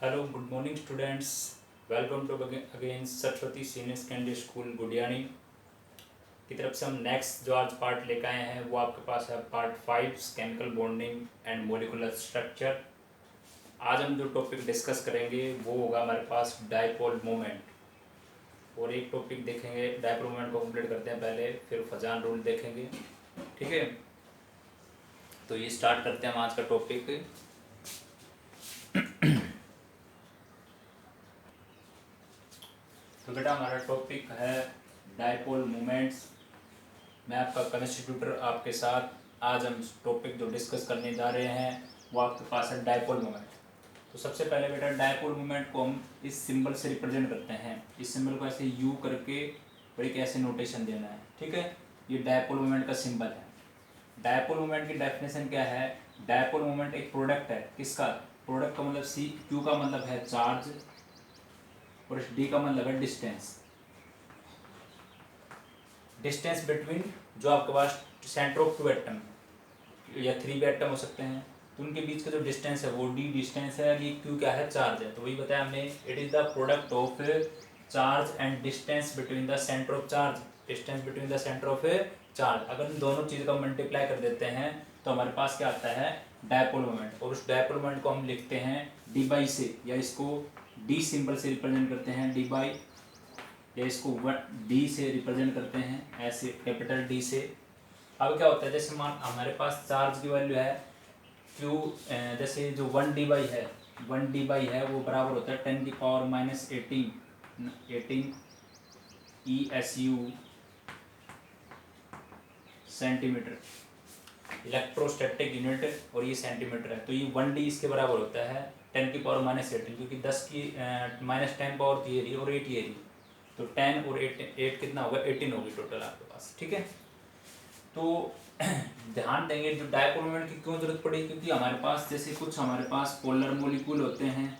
Hello good morning students. Welcome to again Saraswati senior secondary school Gudiyani की तरफ से हम नेक्स्ट जो आज पार्ट लेकर आए हैं वो आपके पास है part 5 chemical bonding and molecular structure. आज हम जो टॉपिक डिस्कस करेंगे वो होगा हमारे पास डायपोल मोमेंट और एक टॉपिक देखेंगे। डायपोल मोमेंट को कंप्लीट करते हैं पहले, फिर फजान रूल देखेंगे। ठीक है, तो ये स्टार्ट करते हैं हम आज का टॉपिक। तो बेटा हमारा टॉपिक है डायपोल मोमेंट्स। मैं आपका केमिस्ट्री ट्यूटर आपके साथ। आज हम टॉपिक जो डिस्कस करने जा रहे हैं वो आपके पास है डायपोल मोमेंट। तो सबसे पहले बेटा डायपोल मोमेंट को हम इस सिंबल से रिप्रेजेंट करते हैं। इस सिंबल को ऐसे यू करके और एक ऐसे नोटेशन देना है। ठीक है, ये डायपोल मोमेंट का सिंबल है। डायपोल मोमेंट की डेफिनेशन क्या है? डायपोल मोमेंट एक प्रोडक्ट है। किसका प्रोडक्ट? का मतलब सी, क्यू का मतलब है चार्ज और डी का मतलब है डिस्टेंस। डिस्टेंस बिटवीन जो आपके पास सेंटर ऑफ टू एटम या 3 भी एटम हो सकते हैं, तो उनके बीच का जो डिस्टेंस है वो डी डिस्टेंस है। ये क्यू क्या है? चार्ज है। तो वही बताया हमने, it is the product of charge and distance between the centre of charge. Distance between the centre of charge, अगर इन दोनों चीज़ का मल्टीप्लाई कर देते हैं तो हमारे पास क्या आता है? Dipole moment. और उस डायपोल मोमेंट को हम लिखते हैं डी बाई से, या इसको डी सिंबल से रिप्रेजेंट करते हैं डी बाई, या इसको डी से रिप्रेजेंट करते हैं ऐसे कैपिटल डी से। अब क्या होता है, जैसे मान हमारे पास चार्ज की वैल्यू है क्यू, जैसे जो 1 डी बाई है, 1 डी बाई है वो बराबर होता है 10⁻18 ESU सेंटीमीटर। इलेक्ट्रोस्टैटिक यूनिट और ये सेंटीमीटर है, तो ये 1 डी इसके बराबर होता है 10⁻18, क्योंकि 10 की -10 पावर थियरी और 8 ये, तो 10 और 8 कितना होगा? 18 होगी टोटल आपके पास। ठीक है, तो ध्यान देंगे जो डायपोल मोमेंट की क्यों जरूरत पड़ी, क्योंकि हमारे पास जैसे कुछ हमारे पास पोलर मोलिक्यूल होते हैं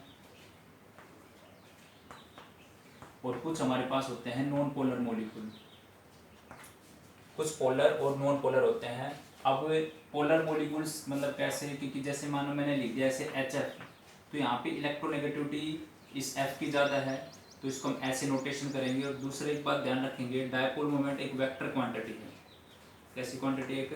और कुछ हमारे पास होते हैं नॉन पोलर मोलिक्यूल। कुछ पोलर और नॉन पोलर होते हैं। अब पोलर मोलिक्यूल्स मतलब कैसे? क्योंकि जैसे मानो मैंने लिख दिया ऐसे HF, तो यहाँ पे इलेक्ट्रोनेगेटिविटी इस F की ज़्यादा है, तो इसको हम ऐसे नोटेशन करेंगे। और दूसरे एक बात ध्यान रखेंगे, डायपोल मोमेंट एक वेक्टर क्वांटिटी है। कैसी क्वांटिटी? एक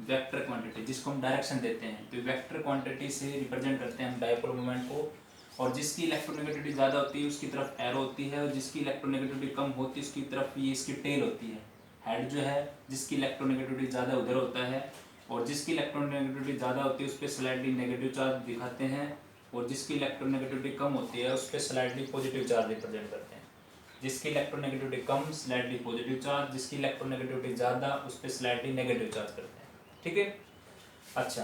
वेक्टर क्वांटिटी, जिसको हम डायरेक्शन देते हैं। तो वेक्टर क्वांटिटी से रिप्रेजेंट करते हैं हम डायपोल मोमेंट को। और जिसकी इलेक्ट्रोनेगेटिविटी ज़्यादा होती है उसकी तरफ एरो होती है, और जिसकी इलेक्ट्रोनेगेटिविटी कम होती है उसकी तरफ ये इसकी टेल होती है। हेड जो है जिसकी इलेक्ट्रोनेगेटिविटी ज़्यादा उधर होता है, और जिसकी इलेक्ट्रोनेगेटिविटी ज़्यादा होती है उस पर स्लाइडली नेगेटिव चार्ज दिखाते हैं, और जिसकी इलेक्ट्रोनेगेटिविटी कम होती है उस पर स्लाइडली पॉजिटिव चार्ज रिप्रेजेंट करते हैं। जिसकी इलेक्ट्रोनेगेटिविटी कम स्लाइडली पॉजिटिव चार्ज, जिसकी इलेक्ट्रोनेगेटिविटी ज़्यादा उस पर स्लाइडली नेगेटिव चार्ज करते हैं। ठीक है, अच्छा,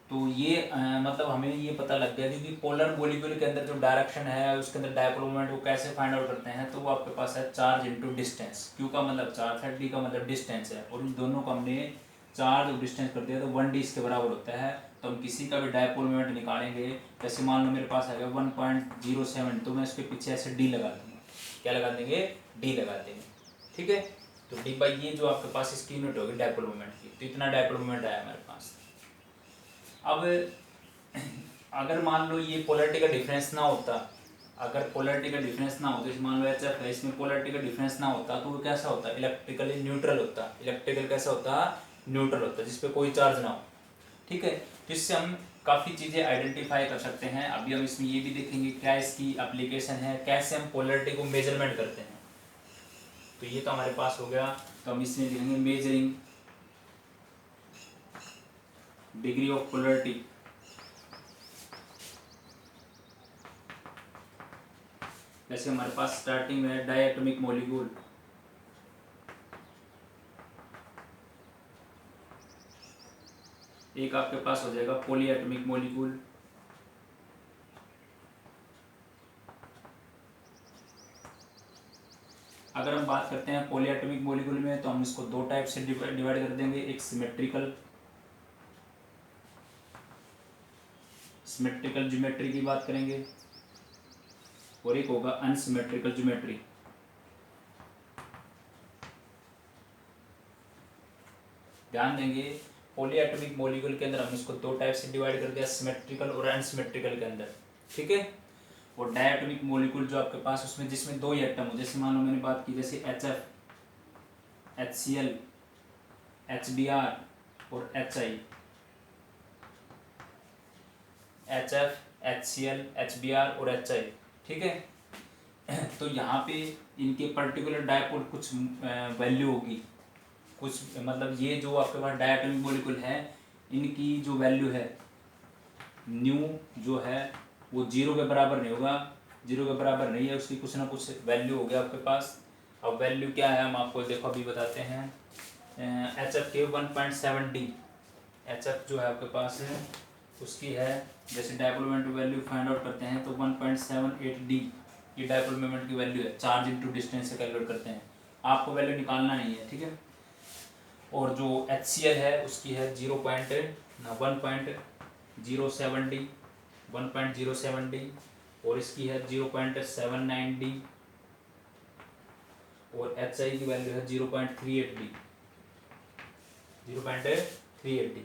तो ये मतलब हमें ये पता लग गया कि पोलर मोलिक्यूल के अंदर जो डायरेक्शन है उसके अंदर डायपोल मोमेंट को कैसे फाइंड आउट करते हैं। तो वो आपके पास है चार्ज इनटू डिस्टेंस। क्यू का मतलब चार्ज है, डी का मतलब डिस्टेंस है, और इन दोनों को हमने चार्ज और डिस्टेंस कर दिया तो 1 डी इसके बराबर होता है। तो हम किसी का भी डायपोल मोमेंट निकालेंगे, जैसे मान लो मेरे पास है 1.07, तो मैं इसके पीछे ऐसे डी लगा दूंगा। क्या लगा देंगे? डी लगा देंगे। ठीक है, तो डी बाई ये जो आपके पास इसकी यूनिट होगी डायपोल मोमेंट की। तो इतना डायपोल मोमेंट आया हमारे पास। अब अगर मान लो ये पोलैरिटी का डिफरेंस ना होता, अगर पोलैरिटी का डिफरेंस ना होता, मान लो HF है, इसमें पोलैरिटी का डिफरेंस ना होता, तो वो कैसा होता? इलेक्ट्रिकली न्यूट्रल होता। इलेक्ट्रिकल कैसा होता? न्यूट्रल होता, जिसपे कोई चार्ज ना हो। ठीक है, तो इससे हम काफ़ी चीज़ें आइडेंटिफाई कर सकते हैं। अभी हम इसमें ये भी देखेंगे क्या इसकी एप्लीकेशन है, कैसे हम पोलैरिटी को मेजरमेंट करते हैं। तो ये तो हमारे पास हो गया। तो हम इसमें लिखेंगे मेजरिंग डिग्री ऑफ पोलैरिटी। जैसे हमारे पास स्टार्टिंग में डायटोमिक मॉलिक्यूल, एक आपके पास हो जाएगा पॉलीएटॉमिक मॉलिक्यूल, अगर हम बात करते हैं पॉलीएटॉमिक मॉलिक्यूल में तो हम इसको दो टाइप से डिवाइड कर देंगे। एक सिमेट्रिकल ज्योमेट्री की बात करेंगे, और एक होगा अनसिमेट्रिकल ज्योमेट्री। ध्यान देंगे, पॉलीएटॉमिक मॉलिक्यूल के अंदर हम इसको दो टाइप से डिवाइड कर दिया, सिमेट्रिकल और अनसिमेट्रिकल के अंदर। ठीक है। और डायटोमिक मॉलिक्यूल जो आपके पास उसमें जिसमें दो ही एटम हो, जैसे मान लो मैंने बात की जैसे HF, HCl, HBr और HI, HF, HCl, HBr और HI, ठीक है। तो यहाँ पे इनके पर्टिकुलर डायपोल कुछ वैल्यू होगी, कुछ मतलब ये जो आपके पास डायटोमिक मॉलिक्यूल है इनकी जो वैल्यू है न्यू जो है वो 0 के बराबर नहीं होगा, 0 के बराबर नहीं है, उसकी कुछ ना कुछ वैल्यू होगी आपके पास। अब वैल्यू क्या है हम आपको देखो अभी बताते हैं। HF के 1.7D, HF जो है आपके पास है उसकी है, जैसे dipole moment value find out करते हैं तो 1.78D ये डायपोल मोमेंट की वैल्यू है, चार्ज इनटू डिस्टेंस से कैलकुलेट करते हैं, आपको वैल्यू निकालना नहीं है, ठीक है। और जो HCl है उसकी है 1.07D, 1.07D, और इसकी है 0.79D, और HI की वैल्यू है 0.38D, 0.38D।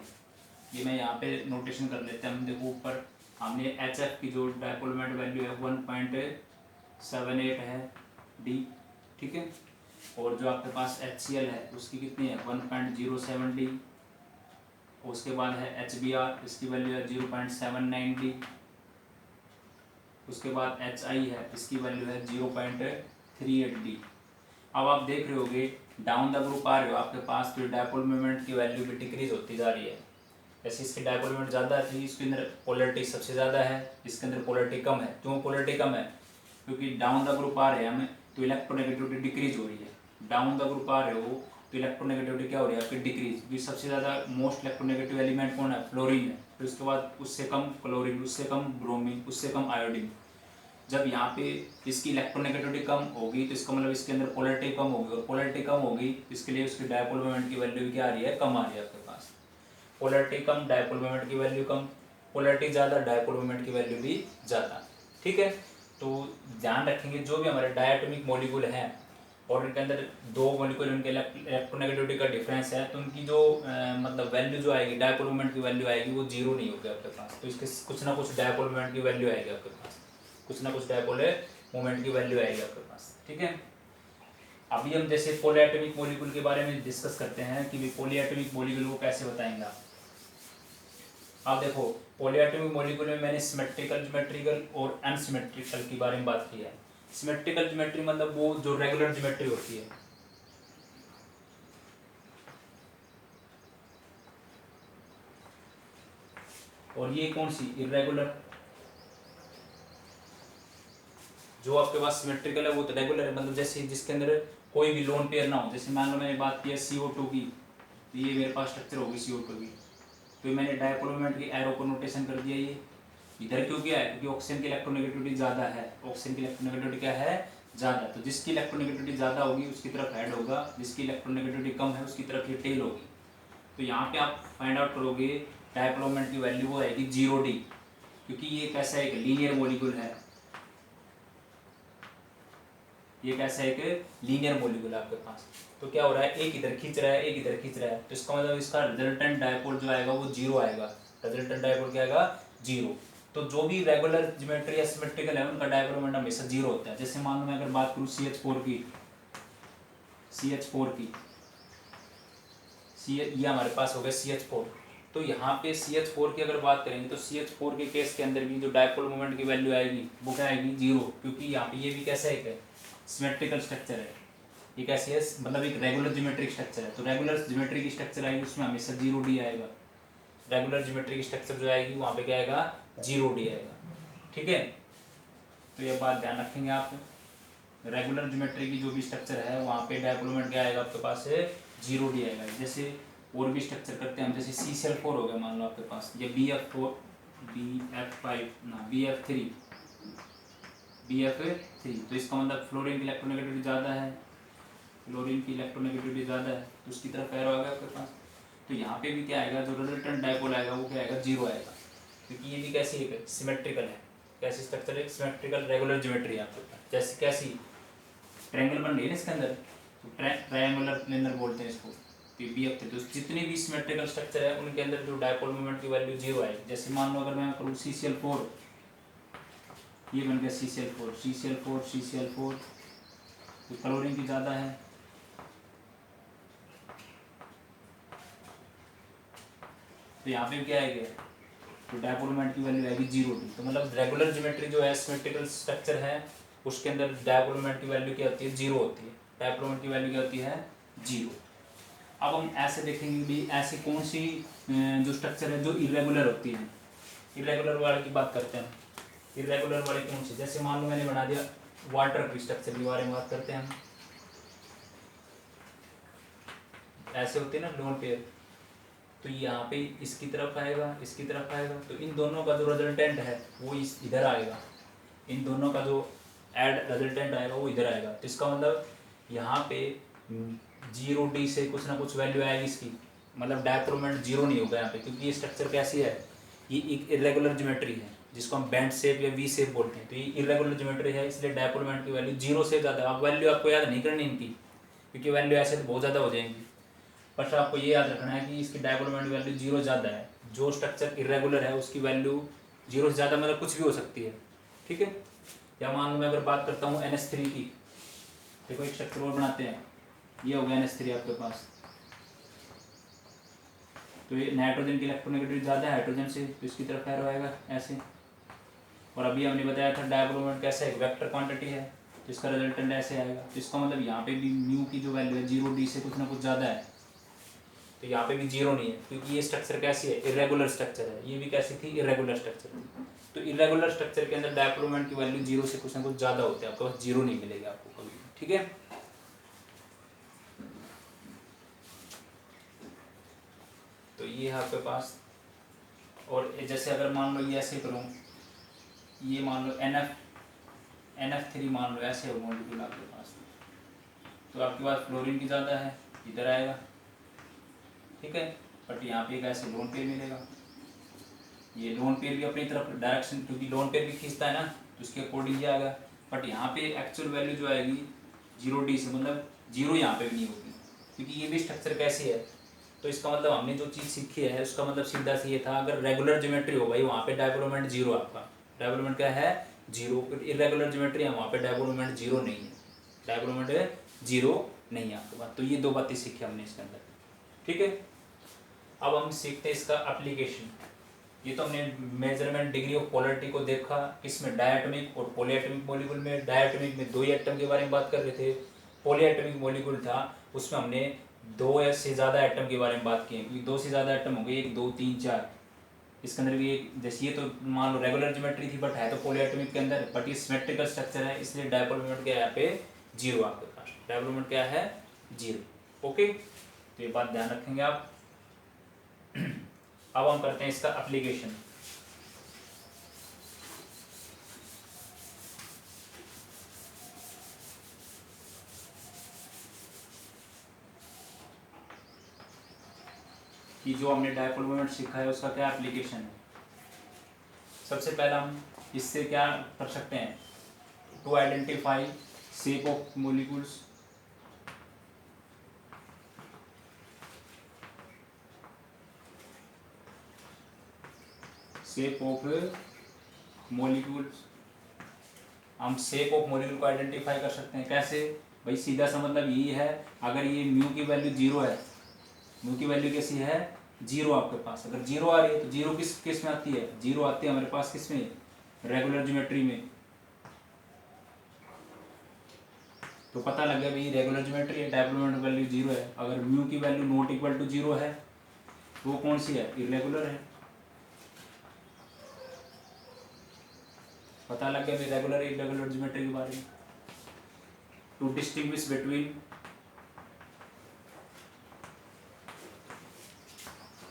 ये मैं यहाँ पे नोटेशन कर लेते हैं हम, देखो ऊपर हमने HF की जो डायपोल मोमेंट वैल्यू है 1.78 है D, ठीक है। और जो आपके पास HCl है उसकी कितनी है 1.07D, उसके बाद है HBr, इसकी वैल्यू है 0.79D, उसके बाद HI है इसकी वैल्यू है 0.38D। अब आप देख रहे होगे डाउन द ग्रुप आ रहे हो आपके पास तो डायपोल मोमेंट की वैल्यू भी डिक्रीज होती जा रही है, जैसे इसकी डायपोल मोमेंट ज़्यादा थी, इसके अंदर पोलरिटी सबसे ज़्यादा है, इसके अंदर पोलरिटी कम है। क्यों पोलरिटी कम है? क्योंकि डाउन द ग्रुप आ रहे हैं हमें तो इलेक्ट्रोनेगेटिविटी डिक्रीज हो रही है, डाउन द ग्रुप आ रहे हो तो इलेक्ट्रोनेगेटिविटी क्या हो रही है आपकी डिक्रीज, क्योंकि सबसे ज़्यादा मोस्ट इलेक्ट्रोनेगेटिव एलिमेंट कौन है फ्लोरीन है, फिर उसके बाद उससे कम क्लोरीन, उससे कम ब्रोमीन, उससे कम आयोडीन। जब यहाँ पे इसकी इलेक्ट्रोनेगेटिविटी कम होगी तो इसका मतलब इसके अंदर पोलरिटी कम होगी, और पोलरिटी कम होगी इसके लिए उसकी डायपोल मोमेंट की वैल्यू क्या आ रही है कम आ रही है आपके पास। पोलरिटी कम डायपोल मोमेंट की वैल्यू कम, पोलरिटी ज़्यादा डायपोल मोमेंट की वैल्यू भी ज़्यादा, ठीक है। तो ध्यान रखेंगे जो भी हमारे डायटोमिक मॉलिक्यूल हैं और इनके अंदर दो मॉलिक्यूल उनके इलेक्ट्रोनेगेटिविटी का डिफरेंस है तो उनकी जो मतलब वैल्यू जो आएगी डायपोल मोमेंट की वैल्यू आएगी वो जीरो नहीं होगी आपके पास, तो इसके कुछ ना कुछ डायपोल मोमेंट की वैल्यू आएगी आपके पास, कुछ ना कुछ डायपोल मोमेंट की वैल्यू आएगी आपके पास, ठीक है। अभी हम जैसे पॉलीएटॉमिक मॉलिक्यूल के बारे में डिस्कस करते हैं कि पॉलीएटॉमिक मॉलिक्यूल को कैसे बताएंगे आप देखो पॉलीएटॉमिक मॉलिक्यूल में मैंने सिमेट्रिकल, ज्योमेट्रिकल और अनसिमेट्रिकल के बारे में बात की है। सिमेट्रिकल ज्योमेट्री मतलब वो जो रेगुलर ज्योमेट्री होती है, और ये कौन सी इरेगुलर, जो आपके पास सिमेट्रिकल है वो तो रेगुलर है, मतलब जैसे जिसके अंदर कोई भी लोन पेयर ना हो, जैसे मान लो मैंने बात की है CO2 की, तो ये मेरे पास स्ट्रक्चर होगी CO2 की, तो मैंने डायपोल मोमेंट की एरो को नोटेशन कर दिया, ये इधर क्यों किया है क्योंकि ऑक्सीजन की इलेक्ट्रोनेगेटिविटी ज़्यादा है, ऑक्सीजन की इलेक्ट्रोनेगेटिविटी क्या है ज़्यादा, तो जिसकी इलेक्ट्रोनेगेटिविटी ज़्यादा होगी उसकी तरफ हेड होगा, जिसकी इलेक्ट्रोनेगेटिविटी कम है उसकी तरफ ये टेल होगी। तो यहाँ पे आप फाइंड आउट करोगे डायपोल मोमेंट की वैल्यू वो आएगी 0D, क्योंकि ये कैसा एक लीनियर मॉलिक्यूल है, ये कैसा एक लीनियर मॉलिक्यूल है आपके पास। तो क्या हो रहा है एक इधर खींच रहा है एक इधर खींच रहा है, तो इसका मतलब इसका रिजल्टेंट डायपोल जो आएगा वो 0 आएगा, रिजल्टेंट डायपोल क्या आएगा 0। तो जो भी रेगुलर ज्योमेट्री या सिमेट्रिकल है उनका डायपोल मोमेंट हमेशा 0 होता है। जैसे मान लो मैं अगर बात करूँ CH4 की, ये हमारे पास हो गया CH4, तो यहाँ पे CH4 की अगर बात करेंगे तो CH4 के केस के अंदर भी जो डायपोल मोमेंट की वैल्यू आएगी वो क्या आएगी 0, क्योंकि यहाँ पे ये भी कैसा एक है सिमेट्रिकल स्ट्रक्चर है, ये कैसी है मतलब एक रेगुलर ज्योमेट्रिक स्ट्रक्चर है, तो रेगुलर ज्योमेट्री की स्ट्रक्चर आएगी उसमें हमेशा 0D आएगा, रेगुलर ज्योमेट्री की स्ट्रक्चर जो आएगी वहाँ पे क्या आएगा 0D आएगा, ठीक है। तो ये बात ध्यान रखेंगे आप, रेगुलर ज्योमेट्री की जो भी स्ट्रक्चर है वहाँ पे डायपोल मोमेंट क्या आएगा आपके पास है 0D आएगा। जैसे और भी स्ट्रक्चर करते हैं हम, जैसे CCl4 हो गया मान लो आपके पास, ये BF3, तो इसका मतलब फ्लोरीन की इलेक्ट्रोनेगेटिविटी ज़्यादा है, फ्लोरीन की इलेक्ट्रोनेगेटिविटी ज़्यादा है तो उसकी तरफ एरो आ गया आपके पास। तो यहाँ पे भी क्या आएगा जो रिजल्टेंट डायपोल आएगा वो क्या आएगा 0 आएगा, क्योंकि ये भी कैसी है सिमेट्रिकल है, कैसी स्ट्रक्चर है सिमेट्रिकल रेगुलर ज्योमेट्री है आपके पास, जैसे कैसी ट्रायंगल बन रही है ना इसके अंदर, तो ट्रायंगुलर प्लेनर बोलते हैं इसको, तो BF3, तो जितनी भी सिमेट्रिकल स्ट्रक्चर है उनके अंदर जो डायपोल मोमेंट की वैल्यू 0 आएगी। जैसे मान लो अगर मैं करूँ CCl4, ये बन गया CCl4, CCl4, CCl4, तो क्लोरीन की ज़्यादा है, तो यहाँ पे क्या आएगा, तो डायपोलोमेट की वैल्यू आएगी 0D। तो मतलब रेगुलर ज्योमेट्री जो है सिमेट्रिकल स्ट्रक्चर है उसके अंदर डायपोलोमेट की वैल्यू क्या होती है, 0 होती है, डायपोलोमेट की वैल्यू क्या होती है, 0। अब हम ऐसे देखेंगे भी ऐसी कौन सी जो स्ट्रक्चर है जो इरेगुलर होती है, इरेगुलर वाले की बात करते हैं। इरेगुलर वाले कौन सी, जैसे मान लो मैंने बना दिया वाटर की स्ट्रक्चर के बारे में बात करते हैं हम, ऐसे होते हैं ना लोन पेयर, तो यहाँ पे इसकी तरफ आएगा, इसकी तरफ आएगा, तो इन दोनों का जो रिजल्टेंट है वो इधर आएगा, इन दोनों का जो एड रिजल्टेंट आएगा वो इधर आएगा। तो इसका मतलब यहाँ पे 0D से कुछ ना कुछ वैल्यू आएगी इसकी, मतलब डायक्रोमेंट 0 नहीं होगा यहाँ पे, क्योंकि ये स्ट्रक्चर कैसी है, ये एक इरेगुलर ज्योमेट्री है जिसको हम बैंड शेप या वी शेप बोलते हैं। तो ये इरेगुलर ज्योमेट्री है, इसलिए डायपोलोमेट की वैल्यू 0 से ज़्यादा। आप वैल्यू आपको याद नहीं करनी इनकी, क्योंकि वैल्यू ऐसे तो बहुत ज़्यादा हो जाएंगी, बट आपको ये याद रखना है कि इसकी डायपोलोमेट वैल्यू 0 ज़्यादा है। जो स्ट्रक्चर इरेगुलर है उसकी वैल्यू 0 से ज़्यादा मतलब कुछ भी हो सकती है, ठीक है। या मान लो मैं अगर बात करता हूँ NH3 की, देखो एक स्ट्रक्चर और बनाते हैं, ये हो गया NH3 आपके पास, तो ये नाइट्रोजन की इलेक्ट्रोनेगेटिविटी ज़्यादा है हाइड्रोजन से, तो इसकी तरफ एरो आएगा ऐसे। और अभी हमने बताया था डायपोलोमेट कैसा है, वेक्टर क्वांटिटी है, तो इसका रिजल्टेंट ऐसे आएगा। तो इसका मतलब यहाँ पे भी म्यू की जो वैल्यू है 0D से कुछ ना कुछ ज़्यादा है, तो यहाँ पे भी 0 नहीं है, क्योंकि ये स्ट्रक्चर कैसी है, इरेगुलर स्ट्रक्चर है, ये भी कैसी थी, इरेगुलर स्ट्रक्चर थी। तो इरेगुलर स्ट्रक्चर के अंदर डायपोलोमेट की वैल्यू 0 से कुछ ना कुछ ज़्यादा होते हैं, आपके पास 0 नहीं मिलेगा आपको कभी, ठीक है। तो ये है आपके पास। और जैसे अगर मान लो ये ऐसे करूँ, ये मान लो NF3 मान लो ऐसे हो मॉलिक्यूल आपके पास, तो आपके पास फ्लोरीन की ज़्यादा है, इधर आएगा, ठीक है। बट यहाँ पे एक ऐसे लोन पेयर मिलेगा, ये लोन पेयर भी अपनी तरफ डायरेक्शन, क्योंकि लोन पेयर भी खींचता है ना, तो उसके अकॉर्डिंग ये आएगा। बट यहाँ पे एक्चुअल वैल्यू जो आएगी 0D से, मतलब 0 यहाँ पे भी नहीं होगी, क्योंकि ये भी स्ट्रक्चर कैसी है। तो इसका मतलब हमने जो चीज़ सीखी है उसका मतलब सीधा से ये था, अगर रेगुलर ज्योमेट्री हो भाई वहाँ पे डायपोलोमेट 0 आपका, डायपोलोमेट क्या है 0। इरेगुलर ज्योमेट्री है वहाँ पे डायपोलोमेट 0 नहीं है, डायपोलोमेट 0 नहीं है आपके पास। तो ये दो बातें सीखी हमने इसके अंदर, ठीक है। अब हम सीखते हैं इसका एप्लीकेशन। ये तो हमने मेजरमेंट डिग्री ऑफ पोलरिटी को देखा, इसमें डायटोमिक और पॉलीएटॉमिक मॉलिक्यूल में। डायटोमिक में 2 ही एटम के बारे में बात कर रहे थे, पॉलीएटॉमिक मॉलिक्यूल था उसमें हमने 2 से ज़्यादा एटम के बारे में बात की, क्योंकि 2 से ज़्यादा एटम हो गए, 1 2 3 4। इसके अंदर भी एक, जैसे ये तो मान लो रेगुलर ज्योमेट्री थी बट है तो पॉलीएटॉमिक के अंदर, बट ये सिमेट्रिकल स्ट्रक्चर है, इसलिए डायपोलोमेट क्या है यहाँ पे 0 आपके पास, डायपोलोमेट क्या है 0। ओके, तो ये बात ध्यान रखेंगे आप। अब हम करते हैं इसका एप्लीकेशन। कि जो हमने डायपोल मोमेंट सीखा है उसका क्या एप्लीकेशन है। सबसे पहला हम इससे क्या कर सकते हैं, to identify shape of molecules. Shape of molecules, हम शेप ऑफ मॉलिक्यूल को आइडेंटिफाई कर सकते हैं कैसे भाई, सीधा सा मतलब यही है, अगर ये म्यू की वैल्यू 0 है, म्यू की वैल्यू कैसी है 0 आपके पास, अगर 0 आ रही है तो 0 किस में आती है, 0 आती है हमारे पास किस में, रेगुलर ज्योमेट्री में। तो पता लग गया भाई रेगुलर ज्योमेट्री है, डायपोलोमेट वैल्यू 0 है। अगर म्यू की वैल्यू नॉट इक्वल टू 0 है तो वो कौन सी है, इरेगुलर है। पता लग गया भाई रेगुलर इरेगुलर ज्योमेट्री के बारे में। To distinguish between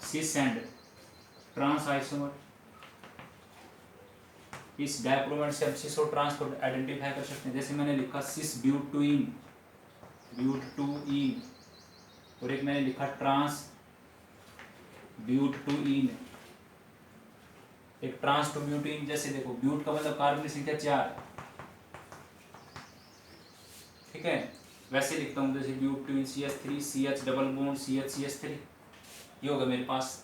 cis and trans isomer, इस डायप्रोमेट से हम सिस और ट्रांस को आइडेंटिफाई कर सकते हैं। जैसे मैंने लिखा सिस ब्यूटुइन, ब्यूटुइन, और एक मैंने लिखा ट्रांस ब्यूटुइन, एक ट्रांस टू ब्यूटुइन। जैसे देखो ब्यूट का मतलब कार्बन की संख्या 4, ठीक है, वैसे लिखता हूँ जैसे ब्यूटुइन CH3 CH double bond CH CH3, ये होगा मेरे पास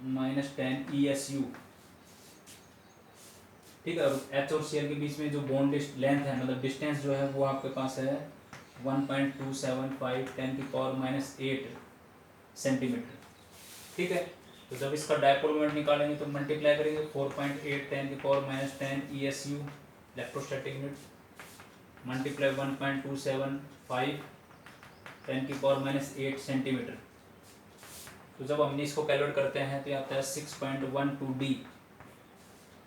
-10 ESU। ठीक है, एच और Cl के बीच में जो बॉन्ड लेंथ है, मतलब डिस्टेंस जो है वो आपके पास है 1.275 10⁻⁸ सेंटीमीटर। ठीक है, तो जब इसका डायपोल मोमेंट निकालेंगे तो मल्टीप्लाई करेंगे 4.8 10⁻10 ESU electrostatic unit multiply 1.275 10⁻8 centimetre. तो जब हम इसको कैलकुलेट करते हैं तो आता है 6.12 D।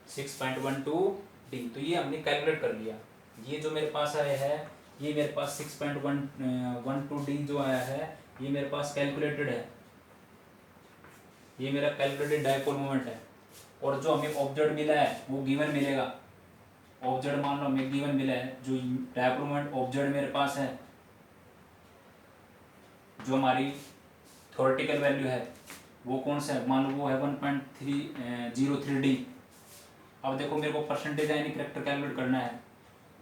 6.12 D, तो ये हमने कैलकुलेट कर लिया। ये जो मेरे पास आया है, ये मेरे पास 6.12 D जो आया है, ये मेरे पास कैलकुलेटेड है, ये मेरा कैलकुलेटेड डायपोल मोमेंट है। और जो हमें ऑब्जर्व मिला है वो गिवन मिलेगा। ऑब्जर्व मान लो हमें गिवन मिला है, जो डायपोल मोमेंट ऑब्जर्व मेरे पास है, जो हमारी थ्योरेटिकल वैल्यू है वो कौन सा है, मान लो वो है 1.303 D। अब देखो मेरे को परसेंटेज यानी करेक्टर कैलकुलेट करना है,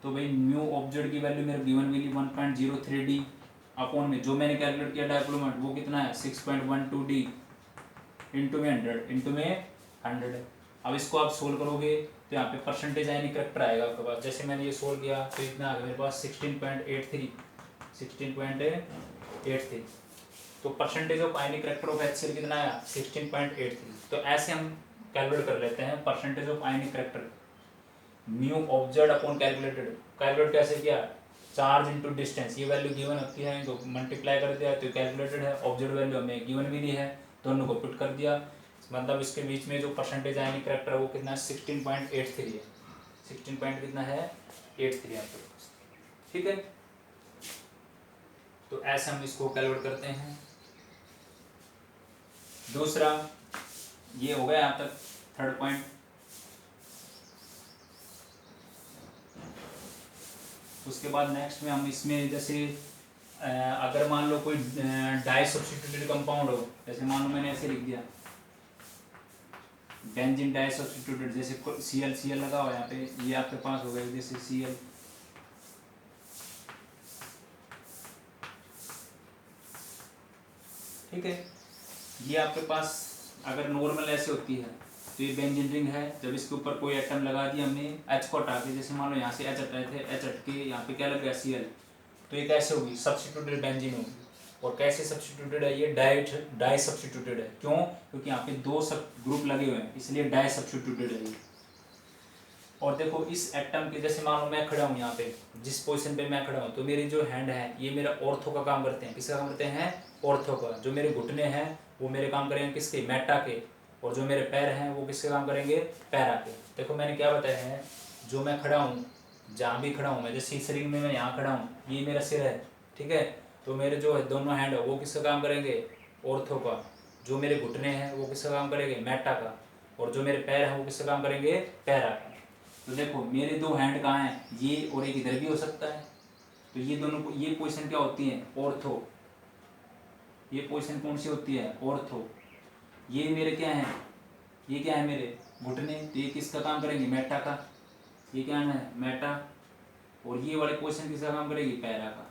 तो भाई म्यू ऑब्जर्व की वैल्यू मेरे गिवन मिली 1.03 D अपॉन में जो मैंने कैलकुलेट किया डायपोल मोमेंट वो कितना है 6.12 D इंटू में 100 है। अब इसको आप सोल्व करोगे तो यहाँ पे परसेंटेज यानी करेक्टर आएगा आपके पास। जैसे मैंने ये सोल्व किया तो इतना आ गया मेरे पास 16.83। तो percentage of ionic character of HCl कितना आया 16.83। तो ऐसे हम कैलकुलेट कर लेते हैं percentage of ionic character, mu observe upon calculated. Calculate कैसे किया, चार्ज इनटू डिस्टेंस, ये वैल्यू गिवन होती है तो मल्टीप्लाई कर दिया, तो कैलकुलेटेड है। ऑब्जर्व वैल्यू हमें गिवन मिली है, दोनों को पुट कर दिया, मतलब इसके बीच में जो परसेंटेज आयनिक करेक्टर है वो कितना है 16.83 है। 16 पॉइंट कितना है 83 आपके पास। ठीक है, तो ऐसे हम इसको कैलकुलेट करते हैं। दूसरा ये हो गया यहाँ तक थर्ड पॉइंट। उसके बाद नेक्स्ट में हम इसमें जैसे अगर मान लो कोई डाई सब्स्टिट्यूटेड कंपाउंड हो, जैसे मान लो मैंने ऐसे लिख दिया बेंजीन डाई सब्स्टिट्यूटेड, जैसे Cl लगा हुआ यहाँ पे, ये आपके पास हो गया जैसे Cl, ठीक है। ये आपके पास अगर नॉर्मल ऐसे होती है तो ये बेंजीन रिंग है, जब इसके ऊपर कोई एटम लगा दिया हमने H को हटा के, जैसे मान लो यहाँ से H हटाए थे, H हट के यहाँ पे क्या लग गया Cl, तो ये कैसे होगी सब्स्टिट्यूटेड बेंजीन होगी। और कैसे सब्स्टिट्यूटेड है, ये डाई सब्स्टिट्यूटेड है। क्यों, क्योंकि यहाँ पे दो सब ग्रुप लगे हुए हैं इसलिए डाई सब्स्टिट्यूटेड है ये। और देखो इस एटम के, जैसे मान लो मैं खड़ा हूँ यहाँ पे, जिस पोजीशन पे मैं खड़ा हूँ, तो मेरी जो हैंड है ये मेरा ऑर्थो का काम करते हैं। किसका काम करते हैं, ऑर्थो का। जो मेरे घुटने हैं वो मेरे काम करेंगे किसके, मेटा के। और जो मेरे पैर हैं वो किसके काम करेंगे, पैरा के। देखो मैंने क्या बताया है, जो मैं खड़ा हूँ, जहाँ भी खड़ा हूँ मैं, जैसे इस रिंग में मैं यहाँ खड़ा हूँ, ये मेरा सिर है, ठीक है। तो मेरे जो है दोनों हैंड है वो किसका काम करेंगे, ऑर्थो का। जो मेरे घुटने हैं वो किसका काम करेंगे, मेटा का। और जो मेरे पैर हैं वो किसका काम करेंगे, पैरा का। तो देखो मेरे दो हैंड कहाँ हैं, ये और एक इधर भी हो सकता है। तो ये दोनों को, ये पोजीशन क्या होती है, ऑर्थो। ये पोजीशन कौन सी होती है, ऑर्थो। ये मेरे क्या है, ये क्या है मेरे घुटने, तो ये किसका काम करेंगे, मेटा का। ये क्या है, मेटा। और ये वाले पोजीशन किसका काम करेगी, पैरा का।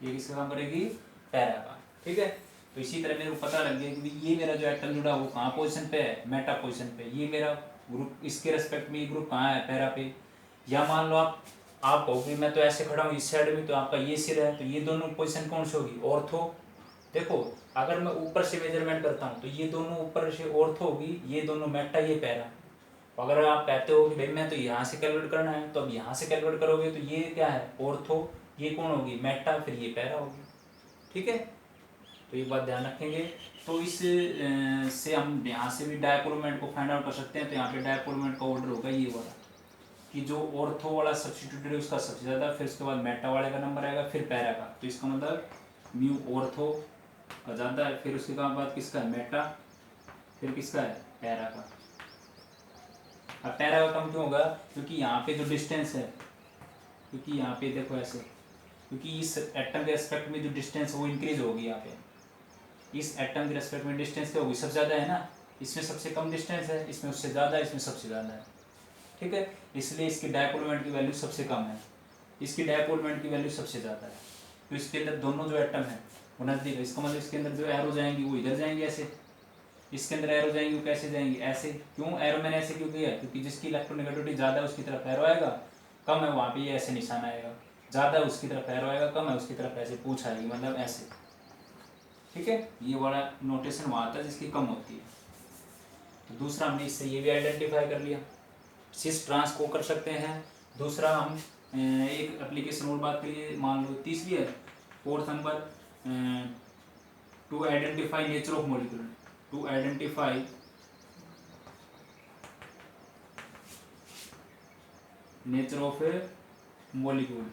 ये किसका काम करेगी, पैरा का। ठीक है, तो इसी तरह मेरे को पता लग गया कि ये मेरा जो एटम जुड़ा वो कहाँ पोजीशन पे है, मेटा पोजीशन पे। ये मेरा ग्रुप, इसके रेस्पेक्ट में ये ग्रुप कहाँ है, पैरा पे। या मान लो आप कहोगे मैं तो ऐसे खड़ा हूँ इस साइड में, तो आपका ये सिर है, तो ये दोनों पोजीशन कौन सी होगी, ऑर्थो। देखो अगर मैं ऊपर से मेजरमेंट करता हूँ तो ये दोनों ऊपर से ऑर्थो होगी, ये दोनों मेटा, ये पैरा। अगर आप कहते हो कि भाई मैं तो यहाँ से कैलकुलेट करना है, तो अब यहाँ से कैलकुलेट करोगे तो ये क्या है, ऑर्थो। ये कौन होगी, मेटा, फिर ये पैरा होगी। ठीक है, तो ये बात ध्यान रखेंगे। तो इस से हम यहाँ से भी डायपोल मोमेंट को फाइंड आउट कर सकते हैं। तो यहाँ पे डायपोल मोमेंट का ऑर्डर होगा ये वाला, कि जो ऑर्थो वाला सब्स्टिट्यूटेड है उसका सबसे ज़्यादा, फिर उसके बाद मेटा वाले का नंबर आएगा, फिर पैरा का। तो इसका मतलब म्यू ऑर्थो का ज़्यादा है, फिर उसके बाद किसका है, मेटा, फिर किसका है, पैरा का। अब पैरा का कम क्यों होगा, क्योंकि यहाँ पे जो डिस्टेंस है, क्योंकि यहाँ पे देखो ऐसे, क्योंकि इस एटम के रेस्पेक्ट में जो डिस्टेंस है वो इंक्रीज होगी। यहाँ पे इस एटम के रेस्पेक्ट में डिस्टेंस क्या होगी, सबसे ज़्यादा है ना। इसमें सबसे कम डिस्टेंस है, इसमें उससे ज़्यादा है, इसमें सबसे ज़्यादा है। ठीक है, इसलिए इसकी डायपोल मोमेंट की वैल्यू सबसे कम है, इसकी डायपोल मोमेंट की वैल्यू सबसे ज़्यादा है। तो इसके अंदर दोनों जो एटम है वो नज़दीक है, इसका मतलब इसके अंदर जो एरो जाएंगी वो इधर जाएंगे ऐसे, इसके अंदर एरो जाएंगी, वो कैसे जाएंगी, ऐसे। क्यों एरो मैंने ऐसे क्यों किया, क्योंकि जिसकी इलेक्ट्रोनेगेटिविटी ज़्यादा है उसकी तरफ एरो आएगा, कम है वहाँ पे ये ऐसे निशान आएगा, ज़्यादा है उसकी तरफ एरो आएगा, कम है उसकी तरफ ऐसे पूछ आएगी, मतलब ऐसे। ठीक है, ये वाला नोटेशन वहाँ आता है जिसकी कम होती है। तो दूसरा हमने इससे ये भी आइडेंटिफाई कर लिया, सिस ट्रांस को कर सकते हैं। दूसरा हम एक एप्लीकेशन और बात करिए, मान लो तीसरी है, fourth number, to identify nature of molecule, to identify nature of a molecule.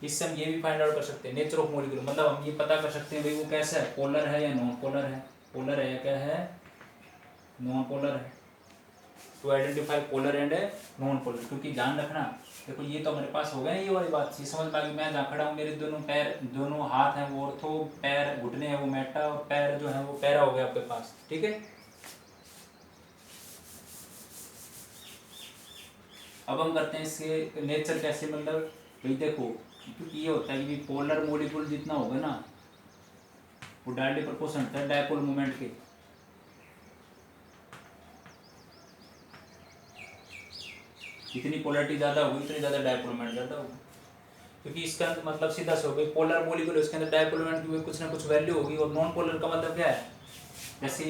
इससे हम ये भी फाइंड आउट कर सकते हैं नेचर ऑफ मॉलिक्यूल, मतलब हम ये पता कर सकते हैं भाई वो कैसा है, पोलर है या नॉन पोलर है, पोलर है या क्या है, नॉन पोलर है। To identify polar and non polar, क्योंकि ध्यान रखना, देखो ये तो हमारे पास हो गया ये वाली बात, ये समझ में आ गई। मैं जहाँ खड़ा हूँ मेरे दोनों पैर, दोनों हाथ हैं वो ऑर्थो, पैर घुटने हैं वो मेटा, और पैर जो है वो पैरा हो गया आपके पास। ठीक है, अब हम करते हैं इसके नेचर कैसे, मतलब भाई देखो, क्योंकि ये होता है कि पोलर मॉलिक्यूल जितना होगा ना वो डायरेक्टली प्रोपोर्शनल होता है डायपोल मोमेंट के। जितनी पोलरिटी ज़्यादा होगी उतनी ज़्यादा डायपोल मोमेंट ज़्यादा होगा, क्योंकि इसका मतलब सीधा से हो गई, पोलर मॉलिक्यूल है उसके अंदर डायपोल मोमेंट की कुछ ना कुछ वैल्यू होगी। और नॉन पोलर का मतलब क्या है, जैसे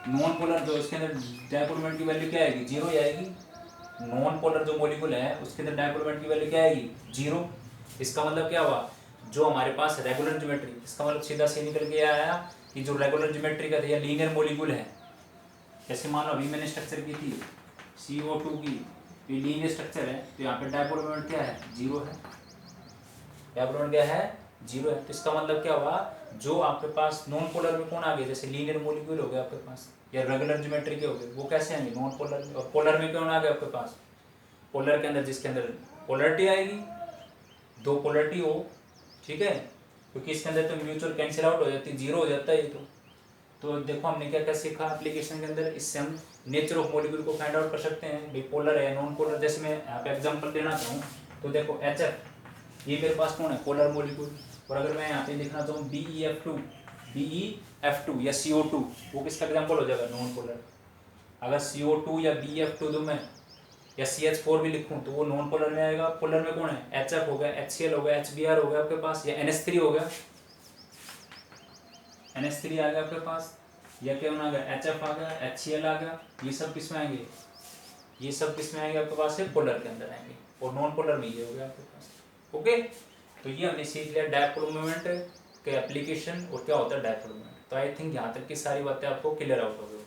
नॉन पोलर जो उसके अंदर डायपोल मोमेंट की वैल्यू क्या आएगी, जीरो ही आएगी। नॉन पोलर जो मॉलिक्यूल है उसके अंदर डायपोल मोमेंट की वैल्यू क्या आएगी, जीरो। इसका मतलब क्या हुआ, जो हमारे पास रेगुलर ज्योमेट्री, इसका मतलब सीधा से निकल के आया कि जो रेगुलर ज्योमेट्री का या लीनियर मॉलिक्यूल है, जैसे मान लो अभी मैंने स्ट्रक्चर की थी CO2 की, ये लीनियर स्ट्रक्चर है, तो यहाँ पे डायपोल मोमेंट क्या है, जीरो है। डायपोल मोमेंट क्या है, जीरो है। तो इसका मतलब क्या हुआ, जो आपके पास नॉन पोलर में कौन आ गया, जैसे लीनियर मॉलिक्यूल हो गया आपके पास या रेगुलर ज्योमेट्री के हो गए, वो कैसे आएंगे, नॉन पोलर में। और पोलर में कौन आ गया आपके पास, पोलर के अंदर जिसके अंदर पोलरिटी आएगी, दो पोलरिटी हो, ठीक है, क्योंकि इसके अंदर तो म्यूचुअल कैंसिल आउट हो जाती है, जीरो हो जाता है ये तो देखो हमने क्या क्या सीखा एप्लीकेशन के अंदर, इससे हम नेचर ऑफ मॉलिक्यूल को फाइंड आउट कर सकते हैं, भाई पोलर है नॉन पोलर। जैसे मैं यहाँ पे एग्जांपल देना चाहूँ तो देखो HF, ये मेरे पास कौन है, पोलर मॉलिक्यूल। और अगर मैं यहाँ पे लिखना चाहूँ BeF2 या CO2, वो किसका एग्जाम्पल हो जाएगा, नॉन पोलर। अगर CO2 या BeF2 दो मैं या CH4 भी लिखूँ तो वो नॉन पोलर में आएगा। पोलर में कौन है, HF हो गया, HCl हो गया, HBr हो गया आपके पास, या NH3 हो गया, NH3 आ गया आपके पास, या क्या आ गया, HF आ गया, HCl आ गया। ये सब किस में आएंगे, ये सब किस में आएंगे आपके पास, है पोलर के अंदर आएंगे, और नॉन पोलर में ये हो गया आपके पास। ओके, तो ये हमने सीख लिया डायपोल मोमेंट के एप्लीकेशन और क्या होता है डायपोल मोमेंट। तो आई थिंक यहाँ तक की सारी बातें आपको क्लियर आउट हो गई।